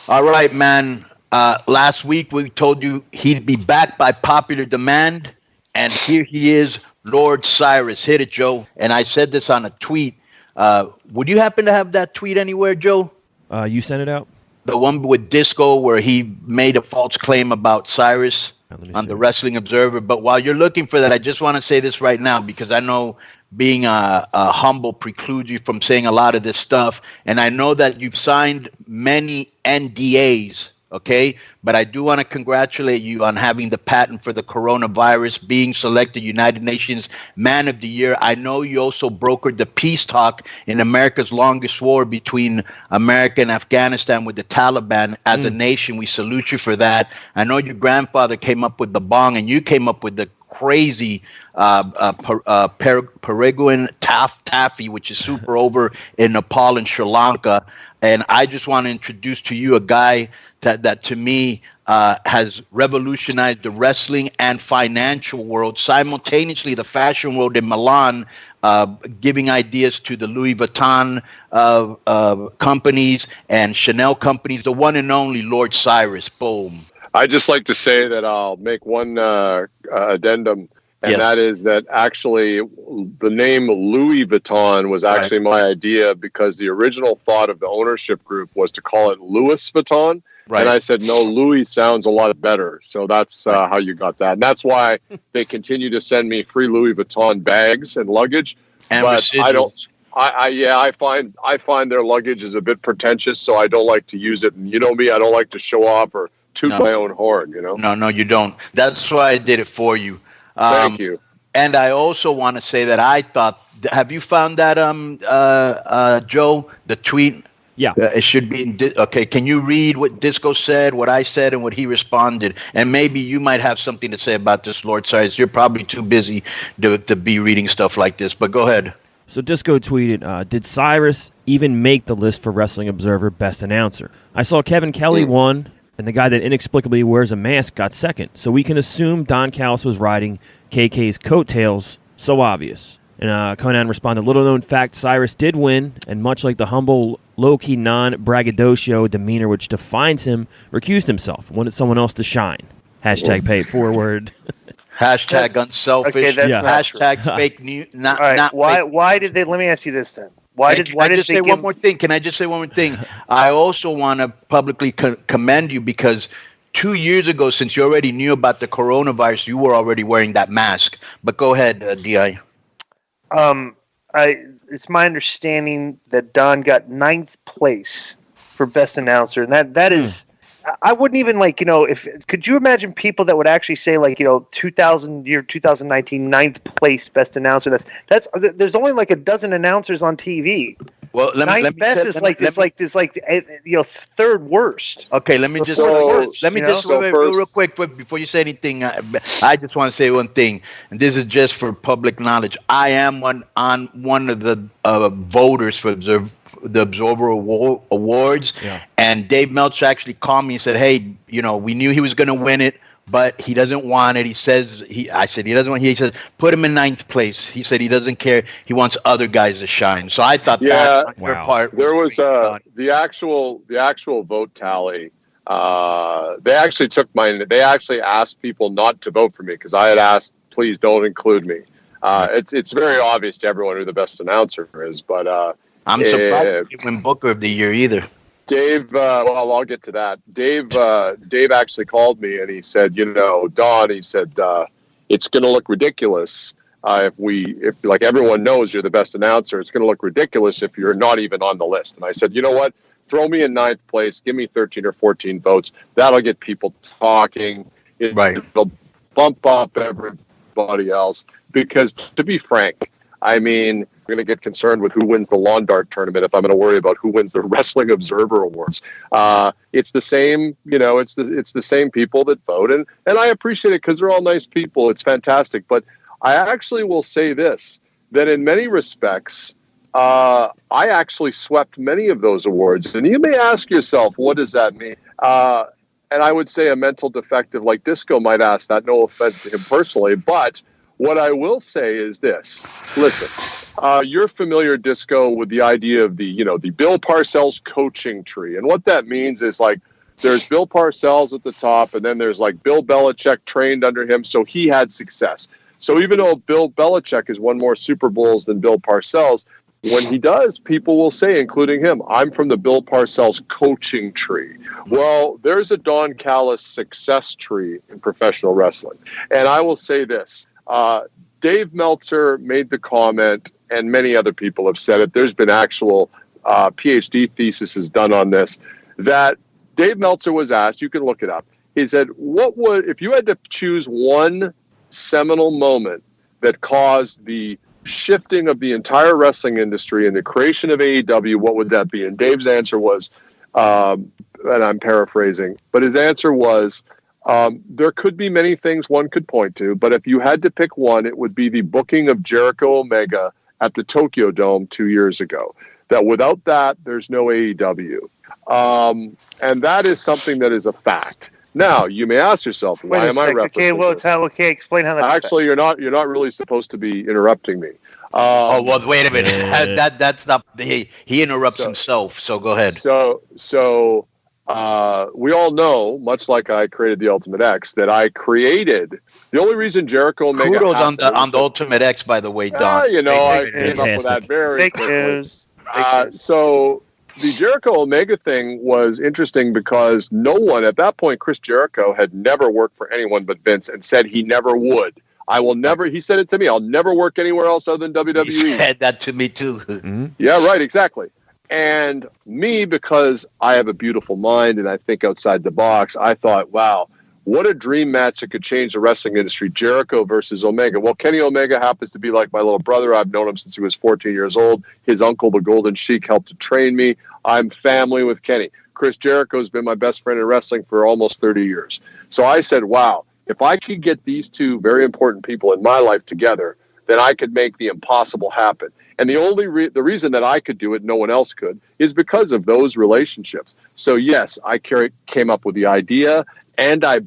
All right, man. Last week we told you he'd be back by popular demand, and here he is, Lord Cyrus. Hit it, Joe. And I said this on a tweet. Would you happen to have that tweet anywhere, Joe? You sent it out? The one with Disco where he made a false claim about Cyrus on the Wrestling Observer. But while you're looking for that, I just want to say this right now because I know being humble precludes you from saying a lot of this stuff. And I know that you've signed many NDAs, okay? But I do want to congratulate you on having the patent for the coronavirus, being selected United Nations Man of the Year. I know you also brokered the peace talk in America's longest war between America and Afghanistan with the Taliban. As a nation, we salute you for that. I know your grandfather came up with the bong, and you came up with the crazy Peregrine taffy, which is super over in Nepal and Sri Lanka. And I just want to introduce to you a guy that to me has revolutionized the wrestling and financial world, simultaneously the fashion world in Milan, giving ideas to the Louis Vuitton companies and Chanel companies, the one and only Lord Cyrus. Boom. I'd just like to say that I'll make one addendum, and that is that actually the name Louis Vuitton was actually my idea because the original thought of the ownership group was to call it Louis Vuitton. Right. And I said, no, Louis sounds a lot better. So that's how you got that. And that's why they continue to send me free Louis Vuitton bags and luggage. And but residuals. I find their luggage is a bit pretentious, so I don't like to use it. And you know me, I don't like to show off or toot my own horn, you know? No, you don't. That's why I did it for you. Thank you. And I also want to say that I thought, have you found that, Joe, the tweet? Yeah. It should be okay. Can you read what Disco said, what I said, and what he responded? And maybe you might have something to say about this, Lord Cyrus. You're probably too busy to be reading stuff like this, but go ahead. So Disco tweeted, did Cyrus even make the list for Wrestling Observer Best Announcer? I saw Kevin Kelly won, and the guy that inexplicably wears a mask got second. So we can assume Don Callis was riding KK's coattails. So obvious. And Konnan responded, little known fact, Cyrus did win, and much like the humble, low-key, non-braggadocio demeanor which defines him, recused himself, wanted someone else to shine. Hashtag pay it forward. Hashtag unselfish. Okay, that's hashtag fake news. Why did they? Let me ask you this then. Can I just say one more thing? I also want to publicly commend you because 2 years ago, since you already knew about the coronavirus, you were already wearing that mask. But go ahead, Di. It's my understanding that Don got 9th place for best announcer, and that is. I wouldn't even could you imagine people that would actually say 2019 9th place best announcer? That's there's only like a dozen announcers on TV. Well, let me third worst. Okay, let me just real quick before you say anything. I just want to say one thing, and this is just for public knowledge. I am one of the voters for the Observer Awards, and Dave Meltzer actually called me and said, "Hey, we knew he was going to win it, but he doesn't want it." He says, I said he doesn't want. He says, put him in 9th place. He said he doesn't care. He wants other guys to shine. So I thought that on your part. There was the actual vote tally. They actually took mine. They actually asked people not to vote for me because I had asked, please don't include me. It's very obvious to everyone who the best announcer is, but. I'm surprised you win Booker of the Year either. Dave, well, I'll get to that. Dave actually called me and he said, Don, he said, it's going to look ridiculous if like everyone knows you're the best announcer, it's going to look ridiculous if you're not even on the list. And I said, you know what? Throw me in 9th place. Give me 13 or 14 votes. That'll get people talking. It'll bump up everybody else. Because to be frank, I mean, we're going to get concerned with who wins the lawn dart tournament if I'm going to worry about who wins the Wrestling Observer Awards. It's the same, it's the same people that vote, and I appreciate it because they're all nice people. It's fantastic. But I actually will say this, that in many respects, I actually swept many of those awards. And you may ask yourself, what does that mean? And I would say a mental defective like Disco might ask that, no offense to him personally, but what I will say is this. Listen, you're familiar, Disco, with the idea of the Bill Parcells coaching tree. And what that means is like there's Bill Parcells at the top, and then there's like Bill Belichick trained under him, so he had success. So even though Bill Belichick has won more Super Bowls than Bill Parcells, when he does, people will say, including him, I'm from the Bill Parcells coaching tree. Well, there's a Don Callis success tree in professional wrestling. And I will say this. Dave Meltzer made the comment, and many other people have said it. There's been actual PhD theses done on this, that Dave Meltzer was asked, you can look it up. He said, what would, if you had to choose one seminal moment that caused the shifting of the entire wrestling industry and the creation of AEW, what would that be? And Dave's answer was, and I'm paraphrasing, but his answer was, there could be many things one could point to, but if you had to pick one, it would be the booking of Jericho Omega at the Tokyo Dome 2 years ago. That without that, there's no AEW. And that is something that is a fact. Now, you may ask yourself, why am I referencing this? Okay, explain how that's actually, you're not really supposed to be interrupting me. Oh, well, wait a minute. That's not he interrupts himself. So go ahead. So we all know, much like I created the Ultimate X, that I created the only reason Jericho Omega. Kudos on the Ultimate X, by the way, Don. I came up with that very quickly. So the Jericho Omega thing was interesting because no one at that point, Chris Jericho, had never worked for anyone but Vince and said he never would. I will never, he said it to me, I'll never work anywhere else other than WWE. He said that to me too. Mm-hmm. Yeah, right, exactly. And me, because I have a beautiful mind and I think outside the box, I thought, wow, what a dream match that could change the wrestling industry, Jericho versus Omega. Well, Kenny Omega happens to be like my little brother. I've known him since he was 14 years old. His uncle, the Golden Sheik, helped to train me. I'm family with Kenny. Chris Jericho has been my best friend in wrestling for almost 30 years. So I said, wow, if I could get these two very important people in my life together, then I could make the impossible happen. And the only the reason that I could do it, no one else could, is because of those relationships. So yes, I came up with the idea, and I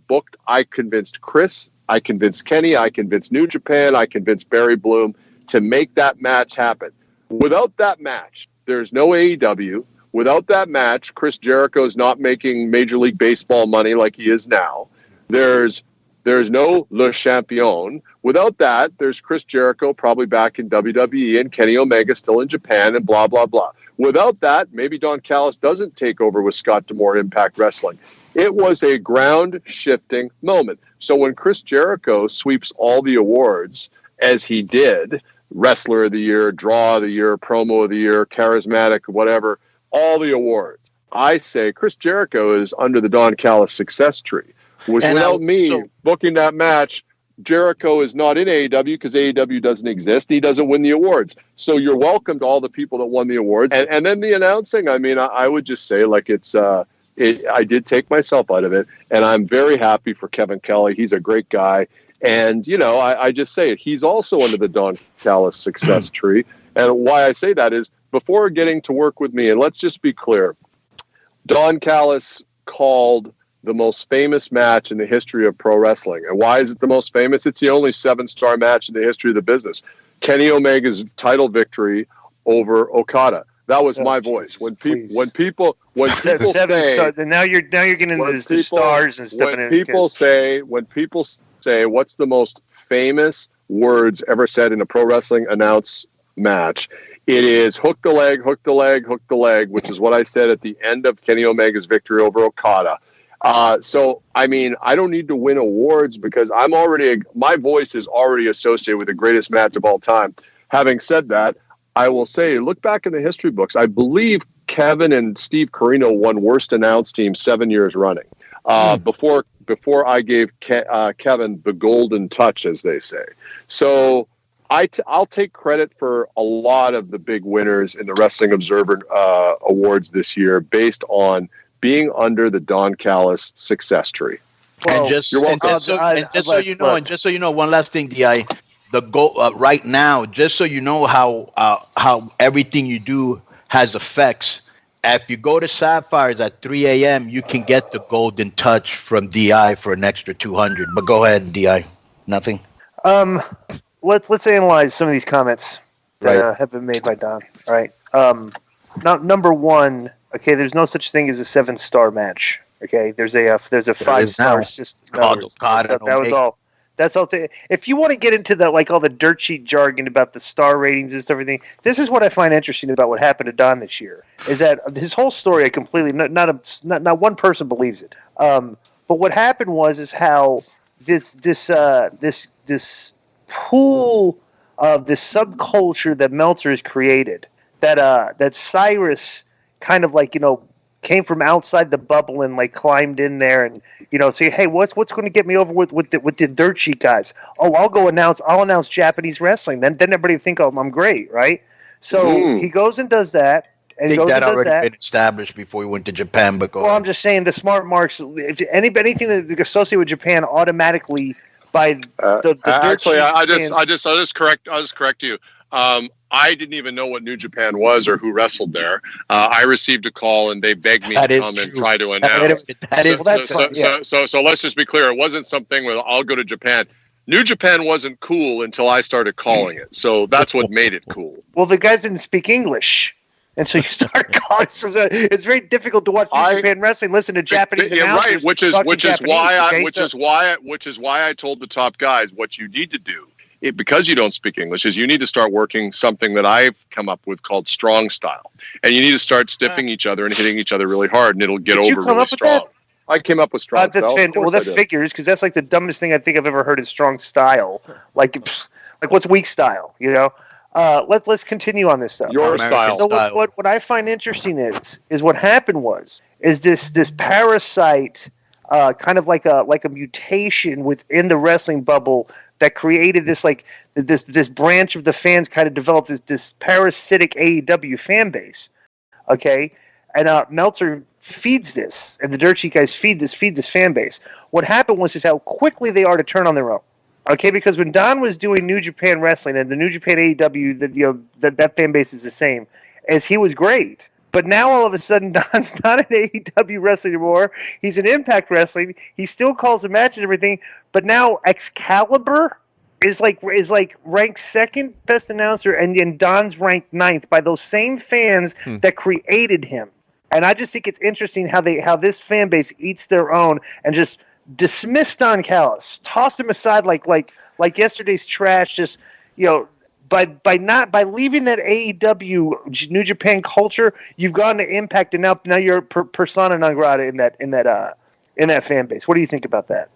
convinced Chris, I convinced Kenny, I convinced New Japan, I convinced Barry Bloom to make that match happen. Without that match, there's no AEW. Without that match, Chris Jericho is not making Major League Baseball money like he is now. There's no Le Champion. Without that, there's Chris Jericho probably back in WWE and Kenny Omega still in Japan and blah, blah, blah. Without that, maybe Don Callis doesn't take over with Scott D'Amore Impact Wrestling. It was a ground-shifting moment. So when Chris Jericho sweeps all the awards, as he did, Wrestler of the Year, Draw of the Year, Promo of the Year, Charismatic, whatever, all the awards, I say Chris Jericho is under the Don Callis success tree. Without me booking that match, Jericho is not in AEW because AEW doesn't exist. He doesn't win the awards. So you're welcome to all the people that won the awards. And then the announcing, I mean, I would just say like I did take myself out of it. And I'm very happy for Kevin Kelly. He's a great guy. And, I just say it. He's also under the Don Callis success tree. And why I say that is before getting to work with me, and let's just be clear, Don Callis called the most famous match in the history of pro wrestling. And why is it the most famous? It's the only 7-star match in the history of the business. Kenny Omega's title victory over Okada. That was my voice. When people say, now you're getting into the stars and stuff. When people say, what's the most famous words ever said in a pro wrestling announce match? It is hook the leg, hook the leg, hook the leg, which is what I said at the end of Kenny Omega's victory over Okada. So, I mean, I don't need to win awards because my voice is already associated with the greatest match of all time. Having said that, I will say, look back in the history books. I believe Kevin and Steve Corino won Worst Announced Team 7 years running. Before I gave Kevin the golden touch, as they say. So I'll take credit for a lot of the big winners in the Wrestling Observer Awards this year based on being under the Don Callis success tree. Well, and just so you know, one last thing, Di, the goal right now, just so you know how everything you do has effects. If you go to Sapphires at 3 a.m., you can get the golden touch from Di for an extra $200. But go ahead, Di. Nothing. Let's analyze some of these comments that have been made by Don. All right. Number one. Okay, there's no such thing as a 7-star match. Okay, there's a 5-star system. That was all. That's all. If you want to get into the all the dirt sheet jargon about the star ratings and stuff, everything, this is what I find interesting about what happened to Don this year. Is that his whole story? I completely not one person believes it. But what happened is how this pool of this subculture that Meltzer has created, that Cyrus kind of came from outside the bubble and climbed in there and say, hey, what's going to get me over with the dirt sheet guys? Oh, I'll announce Japanese wrestling. Then everybody will think, oh, I'm great, right? So he goes and does that. And I think that already been established before he went to Japan. But I'm just saying the smart marks. If anything that associated with Japan automatically by the actually, I just correct you. I didn't even know what New Japan was or who wrestled there. I received a call and they begged me to come and try to announce. So let's just be clear. It wasn't something where I'll go to Japan. New Japan wasn't cool until I started calling it. So that's what made it cool. Well, the guys didn't speak English. And so you started calling. So it's very difficult to watch New Japan wrestling. Listen to Japanese announcers. Right, which is why I told the top guys what you need to do. Because you don't speak English, is you need to start working something that I've come up with called strong style, and you need to start stiffing each other and hitting each other really hard, and it'll get over really strong. I came up with strong style. Well, that figures because that's the dumbest thing I think I've ever heard is strong style. Like what's weak style? Let's continue on this stuff. Your style. So what I find interesting is what happened is this parasite, kind of like a mutation within the wrestling bubble that created this branch of the fans kind of developed this parasitic AEW fan base, okay? And Meltzer feeds this, and the Dirt Sheet guys feed this fan base. What happened was how quickly they are to turn on their own, okay? Because when Don was doing New Japan Wrestling and the New Japan AEW, that fan base is the same, as he was great. But now all of a sudden, Don's not an AEW wrestler anymore. He's an Impact Wrestling. He still calls the matches and everything. But now Excalibur is ranked second best announcer, and Don's ranked 9th by those same fans that created him. And I just think it's interesting how this fan base eats their own and just dismiss Don Callis, toss him aside like yesterday's trash. Just By leaving that AEW New Japan culture, you've gone to Impact, and now you're persona non grata in that fan base. What do you think about that?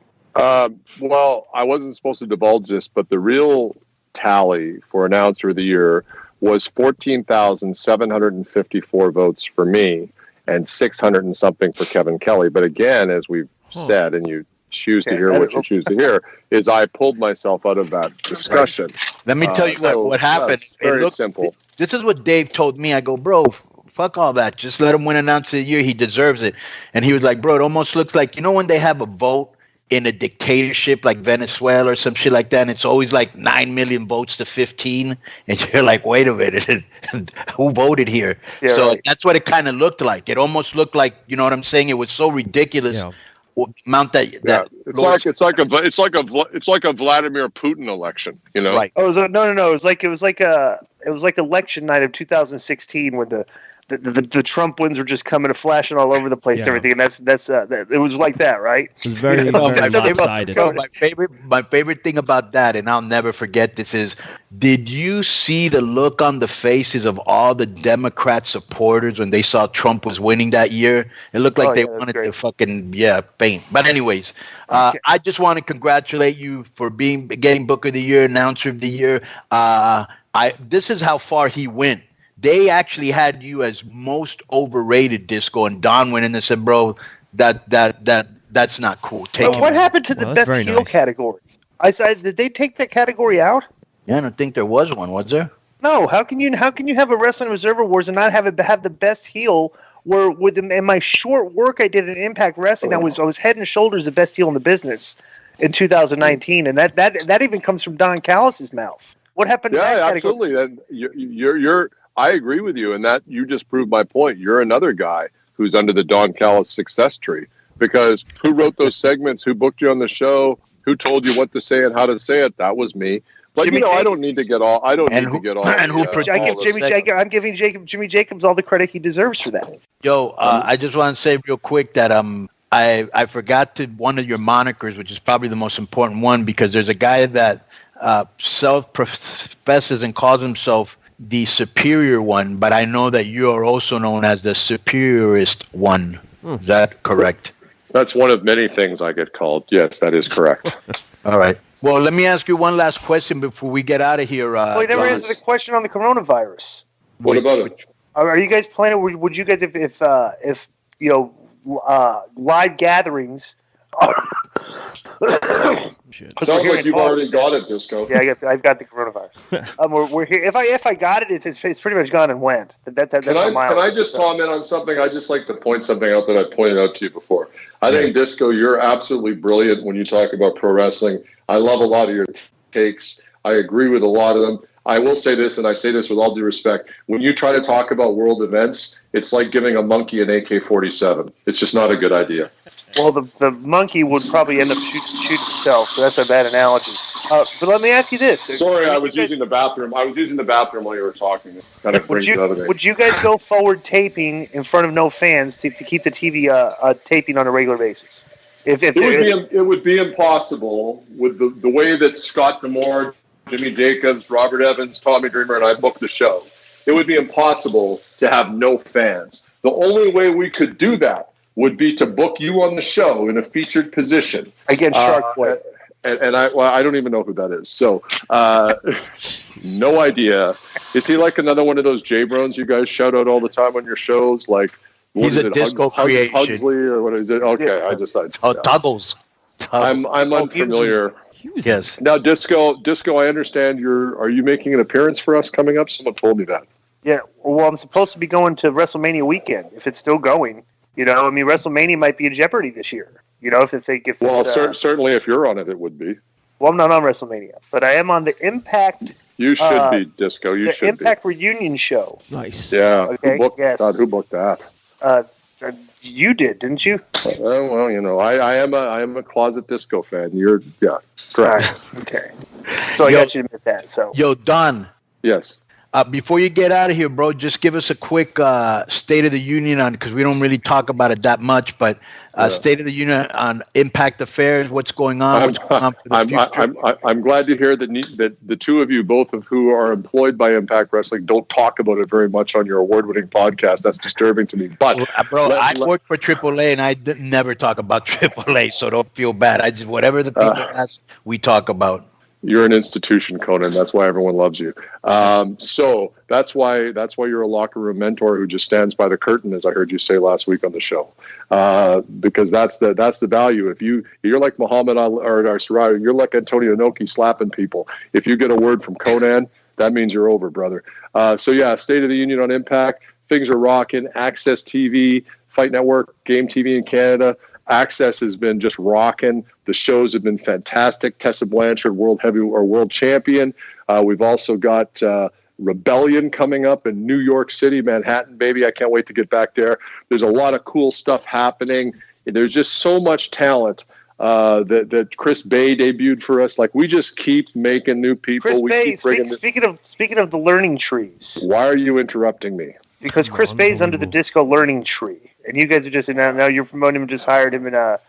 Well, I wasn't supposed to divulge this, but the real tally for Announcer of the Year was 14,754 votes for me and 600 and something for Kevin Kelly. But again, as we've said, and you choose to hear what you choose to hear, is I pulled myself out of that discussion. Let me tell you what happened. It's very simple. This is what Dave told me. I go, bro, fuck all that. Just let him win Announcer of the Year. He deserves it. And he was like, bro, it almost looks like, when they have a vote in a dictatorship like Venezuela or some shit like that, and it's always 9 million votes to 15, and you're like, wait a minute, who voted here? Yeah, so right. That's what it kind of looked like. It almost looked like, you know what I'm saying? It was so ridiculous. Yeah. Amount that it's like a Vladimir Putin election, Right. Oh, no. It was like election night of 2016 when the Trump wins were just coming and flashing all over the place and everything, and that's it was like that, right? It was very lopsided. My favorite thing about that, and I'll never forget this, is did you see the look on the faces of all the Democrat supporters when they saw Trump was winning that year? It looked like they wanted to fucking faint. But anyways, I just want to congratulate you for getting Booker of the Year, Announcer of the Year. This is how far he went. They actually had you as most overrated, Disco, and Don went in and said, "Bro, that's not cool." What happened to the best heel category? Did they take that category out? Yeah, I don't think there was one. Was there? No. How can you have a Wrestling Observer Awards and not have the best heel? Where in my short work I did in Impact Wrestling, I was head and shoulders the best heel in the business in 2019, and that even comes from Don Callis' mouth. What happened to that category? Yeah, absolutely. I agree with you, and that you just proved my point. You're another guy who's under the Don Callis success tree, because who wrote those segments? Who booked you on the show? Who told you what to say and how to say it? That was me. But I don't need to get all. I'm giving Jimmy Jacobs all the credit he deserves for that. Yo, I just want to say real quick that I forgot to one of your monikers, which is probably the most important one, because there's a guy that self-professes and calls himself the superior one, but I know that you are also known as the superiorist one. Is that correct? That's one of many things I get called. Yes, that is correct. All right. Well, let me ask you one last question before we get out of here. Well, you never answered the question on the coronavirus. What about it? Are you guys planning? Would you guys, if you know, live gatherings? Sounds like you've already got it, Disco. Yeah, I've got the coronavirus. We're here. If I got it, it's pretty much gone and went. That's can I just comment on something? I just like to point something out that I've pointed out to you before. I think, Disco, you're absolutely brilliant when you talk about pro wrestling. I love a lot of your takes. I agree with a lot of them. I will say this, and I say this with all due respect. When you try to talk about world events, it's like giving a monkey an AK-47. It's just not a good idea. Well, the monkey would probably end up shooting itself, so that's a bad analogy. But let me ask you this. Sorry, I was using the bathroom. I was using the bathroom while you were talking. Kind of brings it out of me. Would you guys go forward taping in front of no fans to keep the TV taping on a regular basis? It would be impossible with the way that Scott D'Amore, Jimmy Jacobs, Robert Evans, Tommy Dreamer, and I booked the show. It would be impossible to have no fans. The only way we could do that would be to book you on the show in a featured position. Against Shark Boy. And I don't even know who that is. So, no idea. Is he like another one of those J-Brons you guys shout out all the time on your shows? Like, he's a disco creation. Hugsley, or what is it? Okay, Tuggles. I'm unfamiliar. Yes. Now, Disco, I understand are you making an appearance for us coming up? Someone told me that. Yeah, well, I'm supposed to be going to WrestleMania weekend, if it's still going. You know, I mean, WrestleMania might be in jeopardy this year. You know, certainly if you're on it, it would be. Well, I'm not on WrestleMania, but I am on the Impact. You should be, Disco. You should be. The Impact reunion show. Nice. Yeah. Okay. Who booked that? You did, didn't you? Well, you know, I am a closet disco fan. Correct. Right. Okay. So I got you to admit that. So. Yo, Don. Yes. Before you get out of here, bro, just give us a quick State of the Union on, because we don't really talk about it that much, but State of the Union on Impact Affairs, what's going on, what's going on for the future. I'm glad to hear that the two of you, both of who are employed by Impact Wrestling, don't talk about it very much on your award-winning podcast. That's disturbing to me. But I work for AAA, and I never talk about AAA, so don't feel bad. Whatever the people ask, we talk about. You're an institution, Konnan. That's why everyone loves you. So that's why you're a locker room mentor who just stands by the curtain, as I heard you say last week on the show. Because that's the value. If you're like Muhammad Ali or Cyrus, you're like Antonio Inoki slapping people. If you get a word from Konnan, that means you're over, brother. State of the Union on Impact. Things are rocking. Access TV, Fight Network, Game TV in Canada. Access has been just rocking. The shows have been fantastic. Tessa Blanchard, world champion. We've also got Rebellion coming up in New York City, Manhattan, baby. I can't wait to get back there. There's a lot of cool stuff happening. There's just so much talent that Chris Bay debuted for us. Like, we just keep making new people. Chris Bay, speaking of the learning trees. Why are you interrupting me? Because Chris Bay's under the disco learning tree, and you guys are just now you're promoting him, just hired him, and the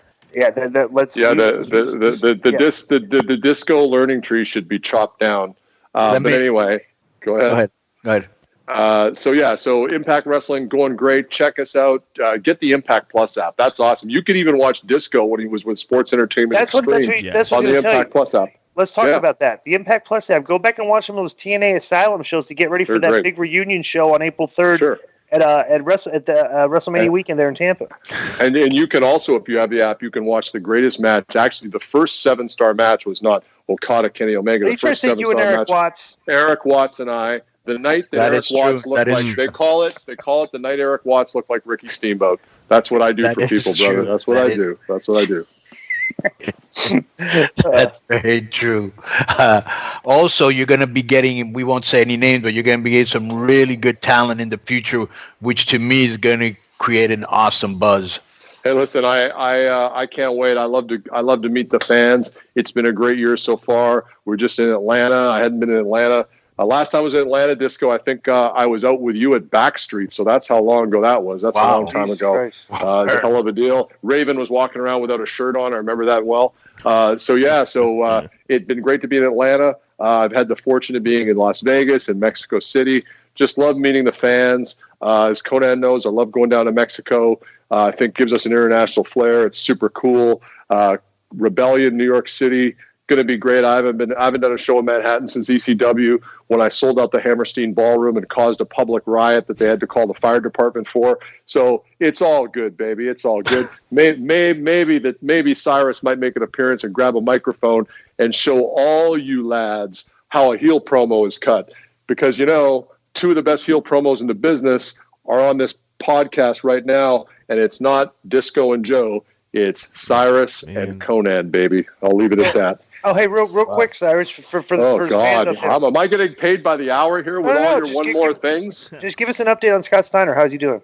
disco learning tree should be chopped down. Anyway, go ahead. Go ahead. So Impact Wrestling going great. Check us out. Get the Impact Plus app. That's awesome. You could even watch Disco when he was with Sports Entertainment Extreme on the Impact Plus app. Let's talk about that. The Impact Plus app. Go back and watch some of those TNA Asylum shows to get ready for that big reunion show on April 3rd at WrestleMania weekend there in Tampa. And you can also, if you have the app, you can watch the greatest match. Actually, the first 7-star match was not Okada, Kenny Omega. The first 7-star match. Watts. Eric Watts and I. The night that Eric Watts looked like they call it the night Eric Watts looked like Ricky Steamboat. That's what I do for people, brother. That's what I do. That's what I do. That's very true. Also, you're going to be getting, we won't say any names, but you're going to be getting some really good talent in the future, which to me is going to create an awesome buzz. Hey, listen, I can't wait. I love to meet the fans. It's been a great year so far. We're just in Atlanta. I hadn't been in Atlanta Last time I was at Atlanta Disco, I think I was out with you at Backstreet, so that's how long ago that was. That's a long time ago. It's a hell of a deal. Raven was walking around without a shirt on. I remember that well. It's been great to be in Atlanta. I've had the fortune of being in Las Vegas and Mexico City. Just love meeting the fans. As Konnan knows, I love going down to Mexico. I think gives us an international flair. It's super cool. Rebellion, New York City, going to be great. I haven't done a show in Manhattan since ECW when I sold out the Hammerstein Ballroom and caused a public riot that they had to call the fire department for. So it's all good, baby. It's all good. Maybe Cyrus might make an appearance and grab a microphone and show all you lads how a heel promo is cut, because two of the best heel promos in the business are on this podcast right now, and it's not Disco and Joe. It's Cyrus and Konnan, baby. I'll leave it at that. Oh, hey, real quick, Cyrus, for the first fans out there. Am I getting paid by the hour here with all your one more things? Just give us an update on Scott Steiner. How's he doing?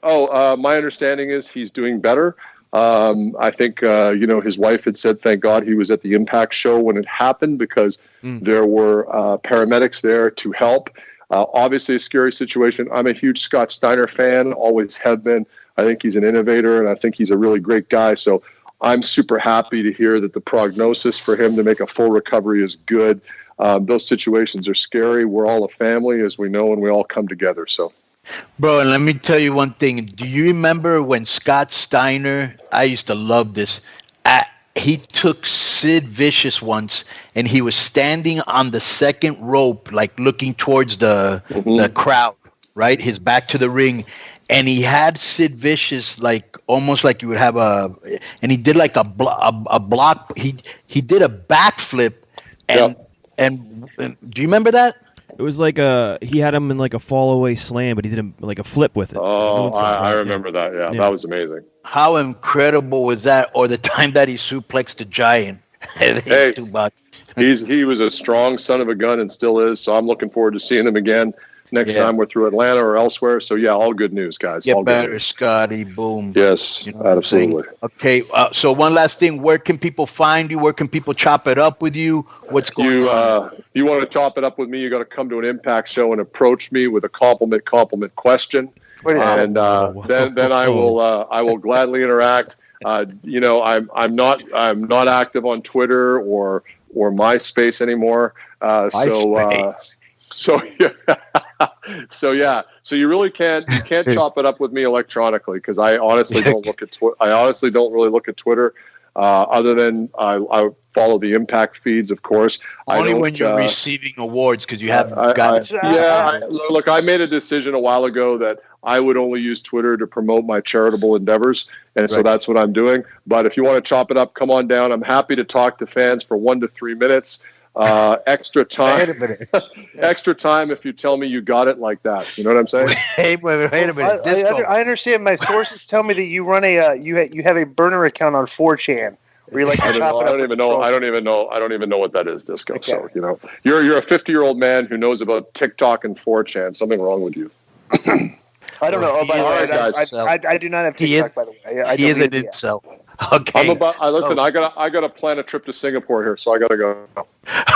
My understanding is he's doing better. I think, his wife had said, thank God he was at the Impact show when it happened, because there were paramedics there to help. Obviously a scary situation. I'm a huge Scott Steiner fan, always have been. I think he's an innovator, and I think he's a really great guy. So I'm super happy to hear that the prognosis for him to make a full recovery is good. Those situations are scary. We're all a family, as we know, and we all come together. So, bro, and let me tell you one thing. Do you remember when Scott Steiner, I used to love this, he took Sid Vicious once, and he was standing on the second rope, like looking towards the crowd, right? His back to the ring. And he had Sid Vicious like almost like you would have and he did like a block. He did a backflip, and do you remember that? It was like he had him in like a fall away slam, but he did like a flip with it. Oh, I remember that. Yeah, that was amazing. How incredible was that? Or the time that he suplexed the Giant. Hey, he was a strong son of a gun and still is. So I'm looking forward to seeing him again next time we're through Atlanta or elsewhere. So, all good news, guys. Get better, Scotty. Boom. Yes, absolutely. Okay, so one last thing. Where can people find you? Where can people chop it up with you? What's going on? You want to chop it up with me, you got to come to an Impact show and approach me with a compliment question. And then I will gladly interact. I'm not active on Twitter or MySpace anymore. So you really can't chop it up with me electronically, because I honestly don't look at I honestly don't really look at Twitter, other than I follow the Impact feeds, of course. Only when you're receiving awards, because you haven't got it. Look, I made a decision a while ago that I would only use Twitter to promote my charitable endeavors, and so that's what I'm doing. But if you want to chop it up, come on down. I'm happy to talk to fans for 1 to 3 minutes. Extra time. Extra time if you tell me you got it like that. You know what I'm saying? Wait a minute. I understand. My sources tell me that you run you have a burner account on 4chan where you like to chop it up. I don't even know what that is, Disco. Okay. So you're a 50-year-old man who knows about TikTok and 4chan. Something wrong with you. I don't know. I do not have TikTok, by the way. He is an incel. Okay. Listen, I gotta plan a trip to Singapore here, so I gotta go.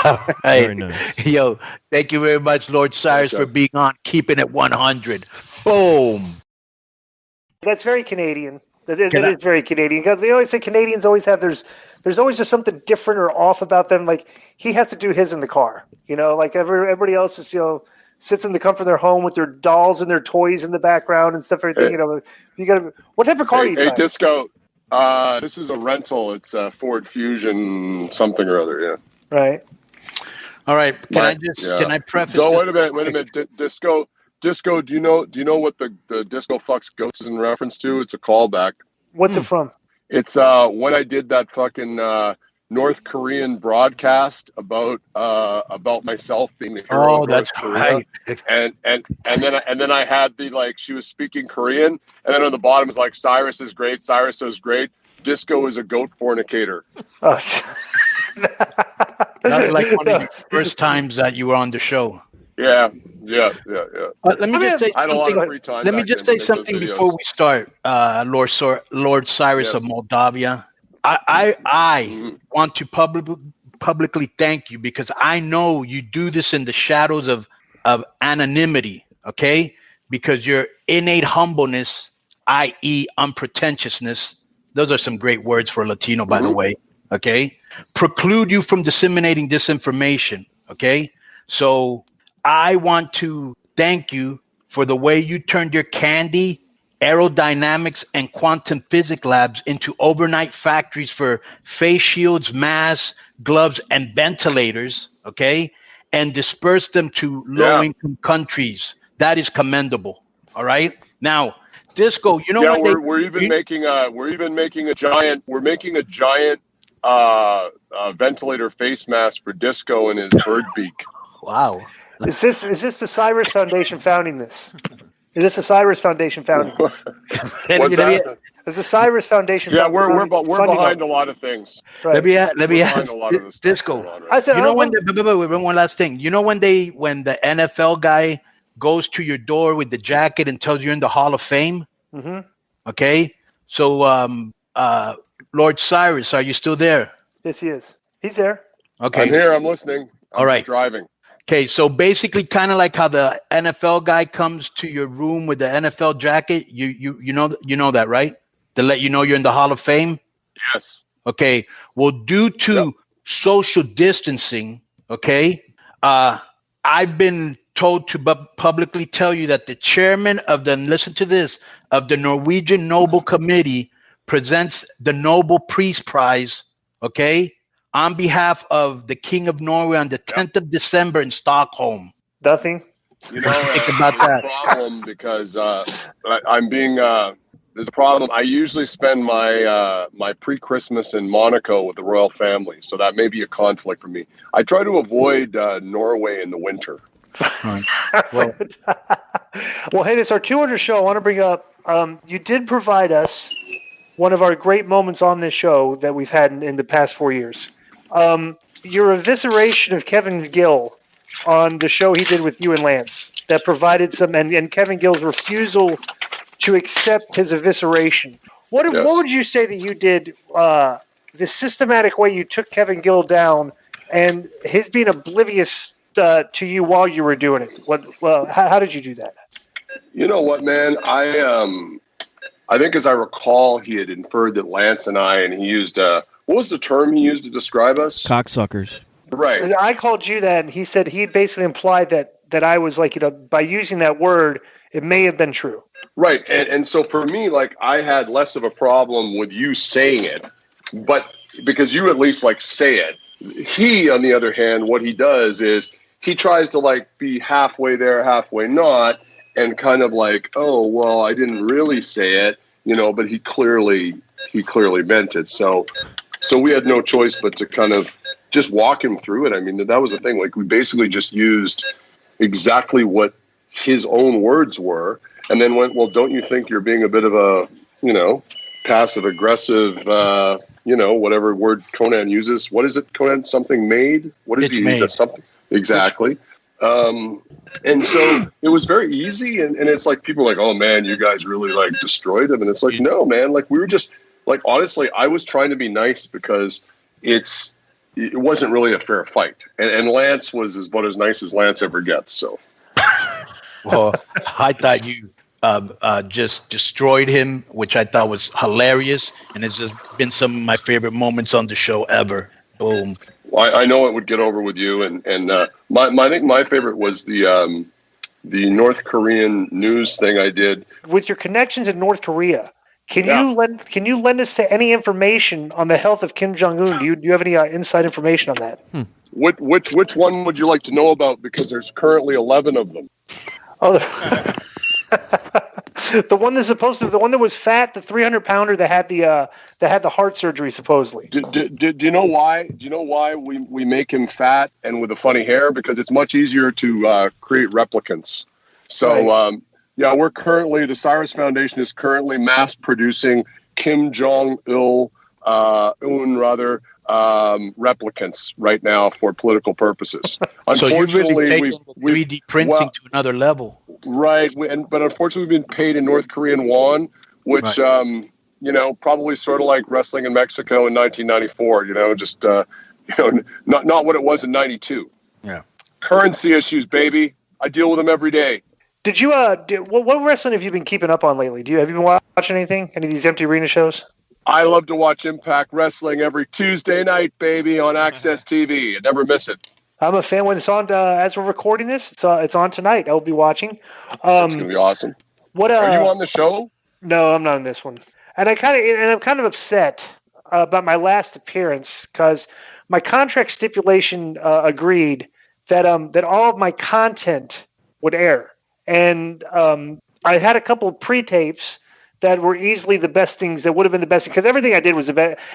All right. Very nice. Yo, thank you very much, Lord Cyrus, for being on, keeping it 100. Boom. That's very Canadian. That is very Canadian, because they always say Canadians always have there's always just something different or off about them. Like, he has to do his in the car, like everybody else is sits in the comfort of their home with their dolls and their toys in the background and stuff. Everything, you got what type of car do you drive? Hey, Disco. This is a rental. It's a Ford Fusion something or other. Yeah. Right. All right. Can I preface? So wait a minute. Disco. Do you know what the Disco Fucks Goats is in reference to? It's a callback. What's it from? It's when I did that fucking North Korean broadcast about myself being the hero of North Korea. Right. And then I had she was speaking Korean, and then on the bottom is like, Cyrus is great, Cyrus is great, Disco is a goat fornicator. Oh. Not like one of the first times that you were on the show. Yeah. Let me just say something. Let me just say something before we start, Lord Cyrus of Moldavia. I want to publicly thank you because I know you do this in the shadows of anonymity, okay? Because your innate humbleness, i.e. unpretentiousness, those are some great words for a Latino, by the way, okay? Preclude you from disseminating disinformation, okay? So I want to thank you for the way you turned your candy, aerodynamics, and quantum physics labs into overnight factories for face shields, masks, gloves, and ventilators, okay? And dispersed them to low-income countries. That is commendable, all right? Now, Disco, you know what? We're making a giant ventilator face mask for Disco and his bird beak. Wow. Is this the Cyrus Foundation founding this? Is this the Cyrus Foundation founding this? What's that? Is the Cyrus Foundation? Yeah, we're behind a lot of things. Right. Let me ask Disco. One last thing. You know when the NFL guy goes to your door with the jacket and tells you're in the Hall of Fame? Mm-hmm. Okay. So, Lord Cyrus, are you still there? Yes, he is. He's there. Okay. I'm here. I'm listening. All right. Driving. Okay, so basically, kind of like how the NFL guy comes to your room with the NFL jacket, you know that, right? To let you know you're in the Hall of Fame. Yes. Okay. Well, due to social distancing, okay, I've been told to publicly tell you that the chairman of the Norwegian Nobel Committee presents the Nobel Peace Prize, okay, on behalf of the King of Norway on the 10th of December in Stockholm. Nothing. You know, think about that. Problem because I'm being there's a problem. I usually spend my pre-Christmas in Monaco with the royal family, so that may be a conflict for me. I try to avoid Norway in the winter. Well, hey, this is our 200 show. I want to bring up. You did provide us one of our great moments on this show that we've had in the past 4 years. Your evisceration of Kevin Gill on the show he did with you and Lance that provided some, and Kevin Gill's refusal to accept his evisceration. What would you say that you did, the systematic way you took Kevin Gill down and his being oblivious to you while you were doing it? How did you do that? You know what, man? I think as I recall, he had inferred that Lance and he used, what was the term he used to describe us? Cocksuckers. Right. I called you that, and he said he basically implied that I was like, by using that word, it may have been true. Right. And so for me, like, I had less of a problem with you saying it, but because you at least like say it. He, on the other hand, what he does is he tries to like be halfway there, halfway not, and kind of like, oh, well, I didn't really say it, but he clearly meant it. So we had no choice but to kind of just walk him through it. I mean, that was the thing. Like, we basically just used exactly what his own words were, and then went, well, don't you think you're being a bit of a, passive aggressive, whatever word Konnan uses. What is it, Konnan? Something made? What does he use? That's something. Exactly. And so it was very easy. And it's like, people are like, oh man, you guys really like destroyed him. And it's like, no, man, like we were just like, honestly, I was trying to be nice because it wasn't really a fair fight. And Lance was about as nice as Lance ever gets. So. Well, I thought you just destroyed him, which I thought was hilarious. And it's just been some of my favorite moments on the show ever. Boom. Well, I know it would get over with you, and I think my favorite was the North Korean news thing I did. With your connections in North Korea, can you lend us to any information on the health of Kim Jong-un? Do you have any inside information on that? Which one would you like to know about? Because there's currently 11 of them. Oh, the one that was fat, the 300-pounder that had the heart surgery supposedly. Do you know why? Do you know why we make him fat and with a funny hair? Because it's much easier to create replicants. So right. We're currently, the Cyrus Foundation is currently mass producing Kim Jong-un replicants right now for political purposes. So you've really taken 3D printing to another level. Right. But unfortunately, we've been paid in North Korean won, which, right. Probably sort of like wrestling in Mexico in 1994, just not what it was in '92. Yeah. Currency issues, baby. I deal with them every day. Did you what wrestling have you been keeping up on lately? Have you been watching anything? Any of these empty arena shows? I love to watch Impact Wrestling every Tuesday night, baby, on Access TV. I never miss it. I'm a fan when it's on. As we're recording this, it's on tonight. I'll be watching. It's gonna be awesome. What are you on the show? No, I'm not on this one. And I'm kind of upset about my last appearance because my contract stipulation agreed that all of my content would air, and I had a couple of pre-tapes that were easily the best things that would have been the best because everything I did was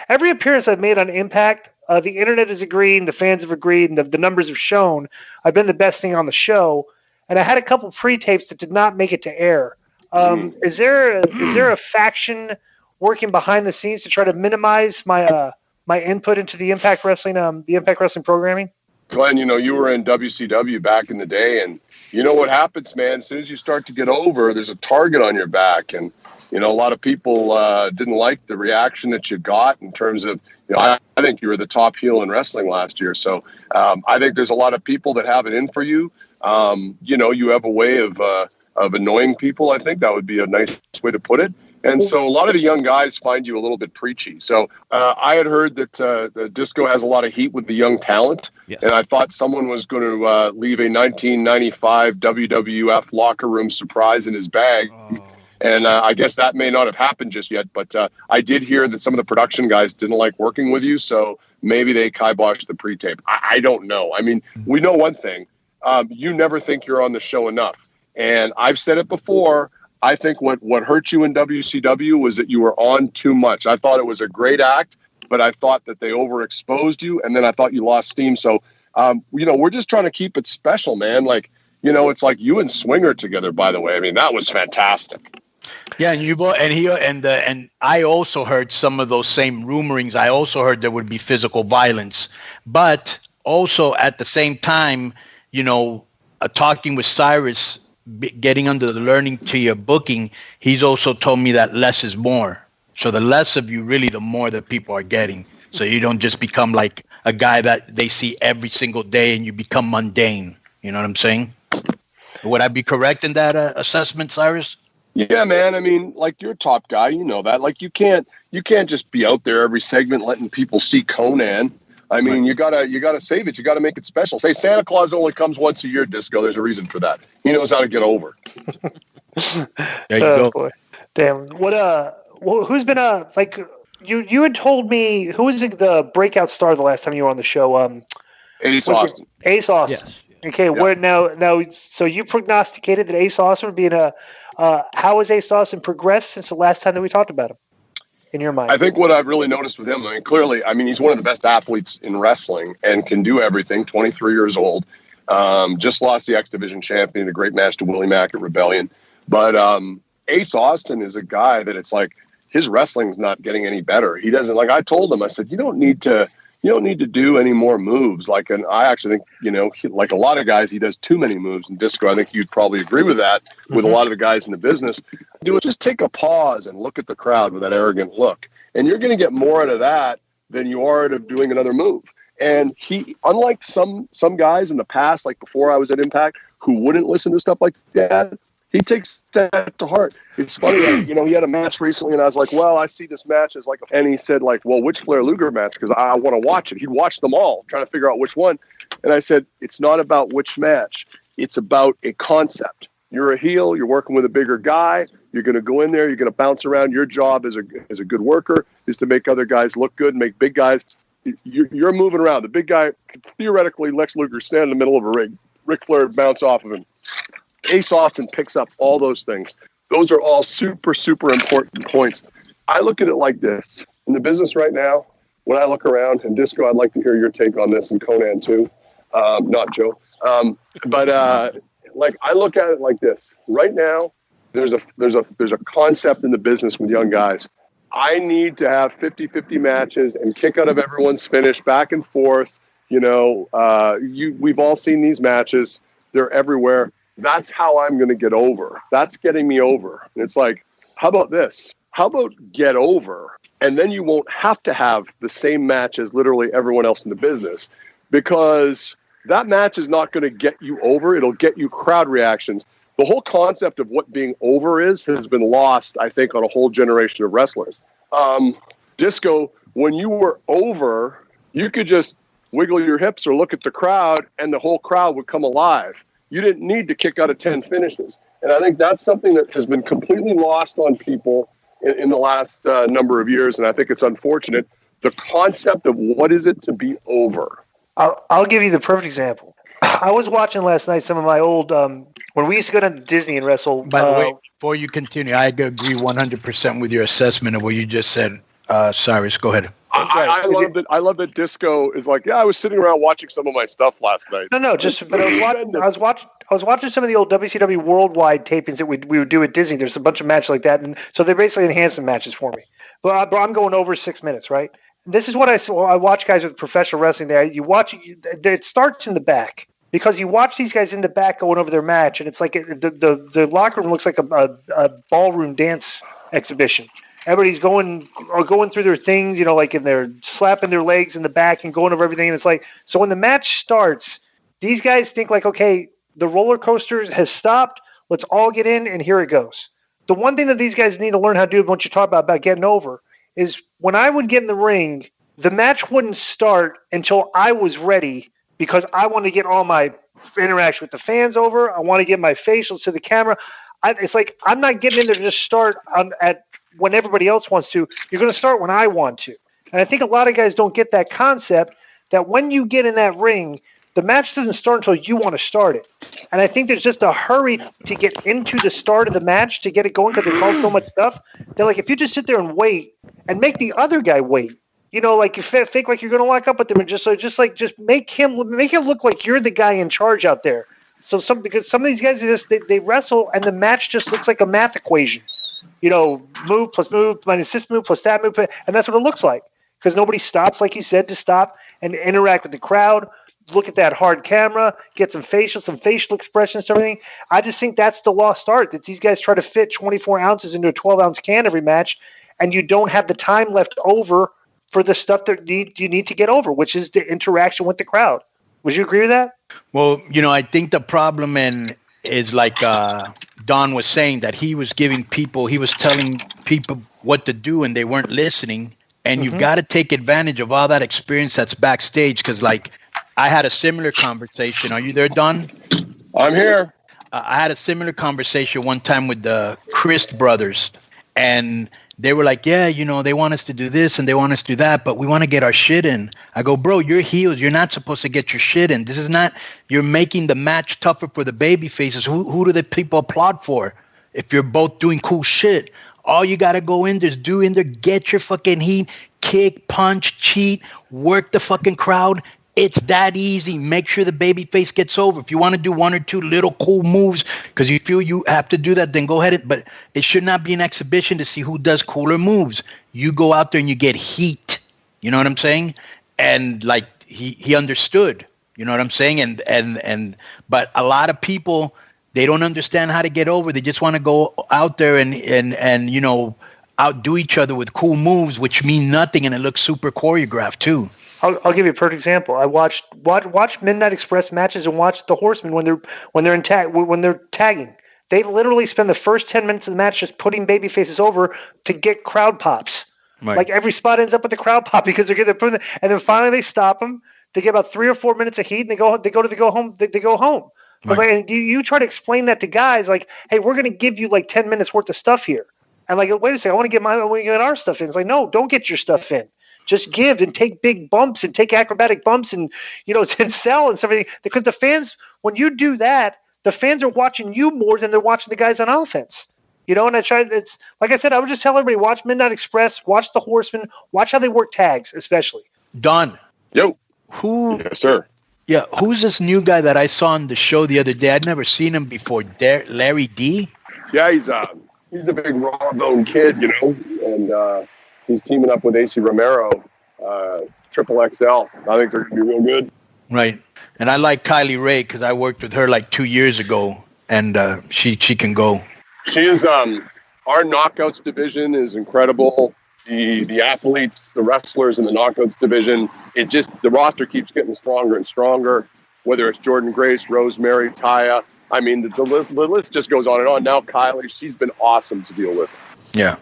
every appearance I've made on Impact, the internet has agreed, the fans have agreed, and the numbers have shown I've been the best thing on the show. And I had a couple pre-tapes that did not make it to air. Is there a faction working behind the scenes to try to minimize my input into the Impact Wrestling programming? Glenn, you were in WCW back in the day, and you know what happens, man. As soon as you start to get over, there's a target on your back, and a lot of people didn't like the reaction that you got in terms of, I think you were the top heel in wrestling last year. So I think there's a lot of people that have it in for you. You have a way of annoying people. I think that would be a nice way to put it. And so a lot of the young guys find you a little bit preachy. So I had heard that the Disco has a lot of heat with the young talent. Yes. And I thought someone was going to leave a 1995 WWF locker room surprise in his bag. Oh. And I guess that may not have happened just yet. But I did hear that some of the production guys didn't like working with you. So maybe they kiboshed the pre-tape. I don't know. I mean, we know one thing. You never think you're on the show enough. And I've said it before. I think what hurt you in WCW was that you were on too much. I thought it was a great act, but I thought that they overexposed you, and then I thought you lost steam. So, we're just trying to keep it special, man. Like, it's like you and Swinger together, by the way. I mean, that was fantastic. Yeah, and I also heard some of those same rumorings. I also heard there would be physical violence, but also at the same time, talking with Cyrus, getting under the learning to your booking, he's also told me that less is more. So the less of you, really, the more that people are getting. So you don't just become like a guy that they see every single day and you become mundane. You know what I'm saying? Would I be correct in that assessment, Cyrus? Yeah, man. I mean, like, you're a top guy, you know that. Like, you can't just be out there every segment letting people see Konnan. I mean, you gotta save it. You gotta make it special. Say Santa Claus only comes once a year, Disco. There's a reason for that. He knows how to get over. There you go. Boy. Damn. Who's been you had told me who was the breakout star the last time you were on the show? Ace Austin. Ace Austin. Yes. Okay. Yeah. Where now? So you prognosticated that Ace Austin would be in a. How has Ace Austin progressed since the last time that we talked about him? In your mind? I think what I've really noticed with him, clearly, he's one of the best athletes in wrestling and can do everything, 23 years old. Just lost the X Division champion, a great match to Willie Mack at Rebellion. But Ace Austin is a guy that it's like his wrestling's not getting any better. He doesn't, like I told him, I said, you don't need to do any more moves. I actually think, like a lot of guys, he does too many moves in Disco. I think you'd probably agree with that with a lot of the guys in the business. Just take a pause and look at the crowd with that arrogant look. And you're going to get more out of that than you are out of doing another move. And he, unlike some guys in the past, like before I was at Impact, who wouldn't listen to stuff like that, he takes that to heart. It's funny, he had a match recently, and I was like, well, I see this match as and he said, well, which Flair Luger match? Because I want to watch it. He'd watch them all, trying to figure out which one. And I said, it's not about which match. It's about a concept. You're a heel. You're working with a bigger guy. You're going to go in there. You're going to bounce around. Your job as a good worker is to make other guys look good, make big guys. You're moving around. The big guy, theoretically, Lex Luger, stand in the middle of a ring. Ric Flair bounce off of him. Ace Austin picks up all those things. Those are all super, super important points. I look at it like this. In the business right now, when I look around, and Disco, I'd like to hear your take on this, and Konnan too, not Joe. But I look at it like this. Right now, there's a concept in the business with young guys. I need to have 50-50 matches and kick out of everyone's finish, back and forth. We've all seen these matches. They're everywhere. That's how I'm going to get over. That's getting me over. And it's like, how about this? How about get over and then you won't have to have the same match as literally everyone else in the business, because that match is not going to get you over. It'll get you crowd reactions. The whole concept of what being over has been lost, I think, on a whole generation of wrestlers. Disco, when you were over, you could just wiggle your hips or look at the crowd, and the whole crowd would come alive. You didn't need to kick out of 10 finishes. And I think that's something that has been completely lost on people in the last number of years, and I think it's unfortunate. The concept of what is it to be over. I'll give you the perfect example. I was watching last night some of my old when we used to go down to Disney and wrestle. By the way, before you continue, I agree 100% with your assessment of what you just said. Cyrus, go ahead. I love that Disco is like, yeah, I was sitting around watching some of my stuff last night. But I was watching some of the old WCW Worldwide tapings that we would do at Disney. There's a bunch of matches like that, and so they're basically enhancement matches for me. But I'm going over 6 minutes, right? This is what I watch guys with professional wrestling. It starts in the back, because you watch these guys in the back going over their match, and it's like the locker room looks like a ballroom dance exhibition. Everybody's going through their things, and they're slapping their legs in the back and going over everything. And it's like, so when the match starts, these guys think like, okay, the roller coaster has stopped. Let's all get in, and here it goes. The one thing that these guys need to learn how to do, once you talk about getting over, is when I would get in the ring, the match wouldn't start until I was ready, because I want to get all my interaction with the fans over. I want to get my facials to the camera. It's like, I'm not getting in there to just start at when everybody else wants to. You're going to start when I want to. And I think a lot of guys don't get that concept, that when you get in that ring, the match doesn't start until you want to start it. And I think there's just a hurry to get into the start of the match to get it going, because they call so much stuff. They're like, if you just sit there and wait and make the other guy wait, like you fake like you're going to lock up with them, and just make him look like you're the guy in charge out there. So because some of these guys they wrestle, and the match just looks like a math equation. Move plus this move plus that move, and that's what it looks like, because nobody stops, like you said, to stop and interact with the crowd, look at that hard camera, get some facial expressions, everything. I just think that's the lost art, that these guys try to fit 24 ounces into a 12-ounce can every match, and you don't have the time left over for the stuff that you need to get over, which is the interaction with the crowd. Would you agree with that? Well, I think the problem is like Don was saying, that he was telling people what to do, and they weren't listening. And you've got to take advantage of all that experience that's backstage, because like I had a similar conversation. Are you there, Don? I'm here. I had a similar conversation one time with the Christ brothers, and they were like, yeah, they want us to do this and they want us to do that, but we want to get our shit in. I go, bro, you're heels. You're not supposed to get your shit in. This is not, you're making the match tougher for the baby faces. Who do the people applaud for if you're both doing cool shit? All you got to go in there, get your fucking heat, kick, punch, cheat, work the fucking crowd. It's that easy. Make sure the baby face gets over. If you want to do one or two little cool moves because you feel you have to do that, then go ahead. But it should not be an exhibition to see who does cooler moves. You go out there and you get heat. You know what I'm saying? And like he understood. You know what I'm saying? And but a lot of people, they don't understand how to get over. They just want to go out there and outdo each other with cool moves, which mean nothing, and it looks super choreographed too. I'll give you a perfect example. I watched Midnight Express matches and watched the Horsemen when they're tagging. They literally spend the first 10 minutes of the match just putting baby faces over to get crowd pops. Right. Like every spot ends up with the crowd pop because they're putting, and then finally they stop them. They get about 3 or 4 minutes of heat, and they go home. They go home. Right. But like, you try to explain that to guys like, hey, we're going to give you like 10 minutes worth of stuff here. And like, wait a second, I want to get our stuff in. It's like, no, don't get your stuff in. Just give and take big bumps and take acrobatic bumps and and sell and everything. Because the fans, when you do that, the fans are watching you more than they're watching the guys on offense. And it's like I said, I would just tell everybody, watch Midnight Express, watch the Horsemen, watch how they work tags, especially. Don. Yo. Yes, sir. Yeah, who's this new guy that I saw on the show the other day? I'd never seen him before. Larry D? Yeah, he's a big raw bone kid, and he's teaming up with AC Romero, Triple XL. I think they're going to be real good. Right. And I like Kylie Ray because I worked with her like 2 years ago, and she can go. She is, our knockouts division is incredible. the athletes, the wrestlers in the knockouts division. The roster keeps getting stronger and stronger, whether it's Jordan Grace, Rosemary, Taya. I mean, the list just goes on and on. Now Kylie, she's been awesome to deal with. Yeah.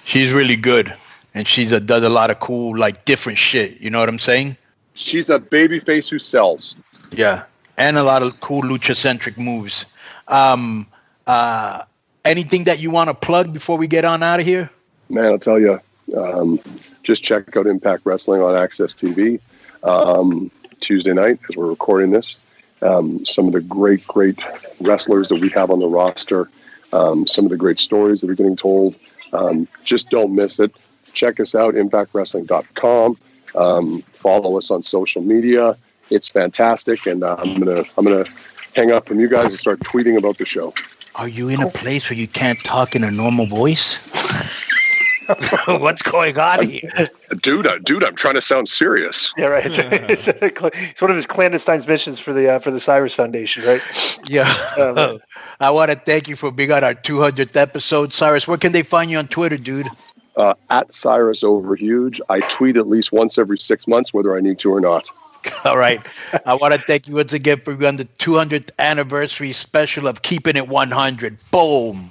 She's really good. And she's does a lot of cool, like, different shit. You know what I'm saying? She's a babyface who sells. Yeah. And a lot of cool lucha-centric moves. Anything that you want to plug before we get on out of here? Man, I'll tell you, just check out Impact Wrestling on Access TV Tuesday night as we're recording this. Some of the great wrestlers that we have on the roster, some of the great stories that are getting told. Just don't miss it. Check us out, impactwrestling.com. Follow us on social media. It's fantastic, and I'm gonna hang up from you guys and start tweeting about the show. Are you in a place where you can't talk in a normal voice? What's going on here? Dude, I'm trying to sound serious. Yeah, right. It's one of his clandestine missions for the Cyrus Foundation, right? Yeah. I want to thank you for being on our 200th episode. Cyrus, where can they find you on Twitter, dude? At Cyrus Overhuge. I tweet at least once every 6 months, whether I need to or not. All right. I want to thank you once again for being on the 200th anniversary special of Keeping It 100. Boom.